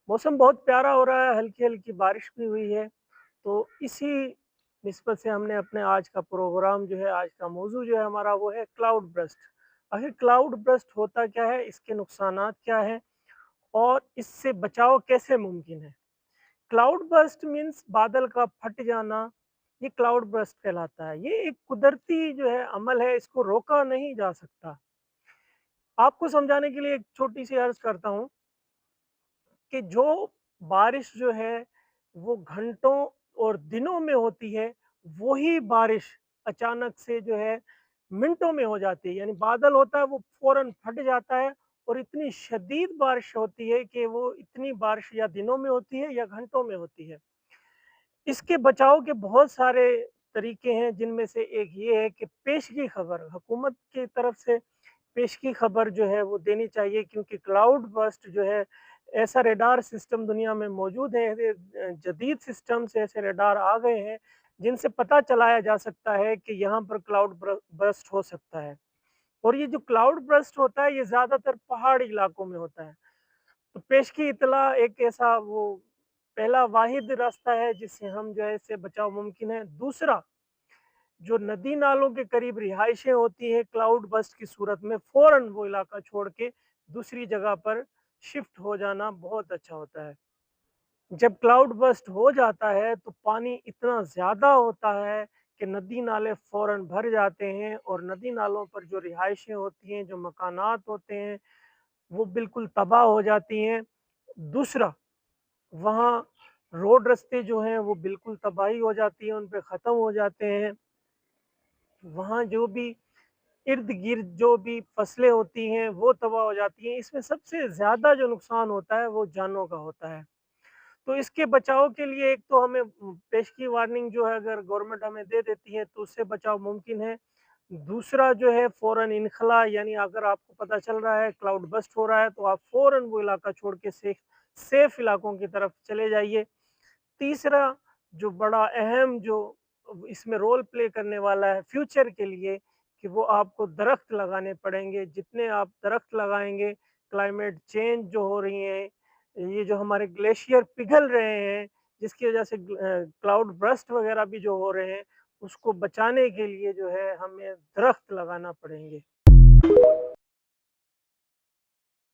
मौसम बहुत प्यारा हो रहा है, हल्की-हल्की बारिश भी हुई है। तो इसी निस्बत से हमने अपने आज का प्रोग्राम जो है, आज का मौज़ू जो है हमारा वो है क्लाउड बर्स्ट। आखिर क्लाउड बर्स्ट होता क्या है? इसके नुकसानात क्या हैं? और इससे बचाव कैसे मुमकिन है? क्लाउड बर्स्ट मीन्स बादल का फट जाना, ये क्लाउड बर्स्ट कहलाता है। ये एक कुदरती जो है अमल है, इसको रोका नहीं जा सकता। आपको समझाने के लिए एक छोटी-सी अर्ज़ करता हूँ कि जो बारिश जो है वो घंटों और दिनों में होती है, वही बारिश अचानक से जो है मिनटों में हो जाती है। यानी बादल होता है वो फ़ौरन फट जाता है और इतनी शदीद बारिश होती है कि वो इतनी बारिश या दिनों में होती है या घंटों में होती है। इसके बचाव के बहुत सारे तरीके हैं, जिनमें से एक ये है कि पेशगी खबर हुकूमत की तरफ से पेशगी खबर जो है वो देनी चाहिए, क्योंकि क्लाउड बर्स्ट जो है ऐसा रेडार सिस्टम दुनिया में मौजूद है। जदीद सिस्टम से ऐसे रेडार आ गए हैं जिनसे पता चलाया जा सकता है कि यहाँ पर क्लाउड बर्स्ट हो सकता है। और ये जो क्लाउड बर्स्ट होता है ये ज़्यादातर पहाड़ी इलाकों में होता है। तो पेशगी इत्तला एक ऐसा वो पहला वाहिद रास्ता है जिससे हम जो है इससे बचाव मुमकिन है। दूसरा, जो नदी नालों के करीब रिहाइशें होती हैं, क्लाउड बर्स्ट की सूरत में फ़ौरन वो इलाका छोड़ के दूसरी जगह पर शिफ्ट हो जाना बहुत अच्छा होता है। जब क्लाउड बर्स्ट हो जाता है तो पानी इतना ज़्यादा होता है कि नदी नाले फ़ौरन भर जाते हैं और नदी नालों पर जो रिहाइशें होती हैं, जो मकानात होते हैं, वो बिल्कुल तबाह हो जाती हैं। दूसरा, वहाँ रोड रास्ते जो हैं वो बिल्कुल तबाही हो जाती है, उन पे ख़त्म हो जाते हैं। वहाँ जो भी इर्द-गिर्द जो भी फसलें होती हैं वो तबाह हो जाती हैं। इसमें सबसे ज़्यादा जो नुकसान होता है वो जानों का होता है। तो इसके बचाव के लिए एक तो हमें पेशगी वार्निंग जो है अगर गवर्नमेंट हमें दे देती है तो उससे बचाव मुमकिन है। दूसरा जो है फ़ौरन इन्खला, यानी अगर आपको पता चल रहा है क्लाउड बर्स्ट हो रहा है तो आप फ़ौरन वो इलाका छोड़ के सेफ इलाकों की तरफ चले जाइए। तीसरा, जो बड़ा अहम जो इसमें रोल प्ले करने वाला है फ्यूचर के लिए, कि वो आपको दरख्त लगाने पड़ेंगे। जितने आप दरख्त लगाएँगे, क्लाइमेट चेंज जो हो रही है, ये जो हमारे ग्लेशियर पिघल रहे हैं, जिसकी वजह से क्लाउड बर्स्ट वगैरह भी जो हो रहे हैं, उसको बचाने के लिए जो है हमें दरख्त लगाना पड़ेंगे।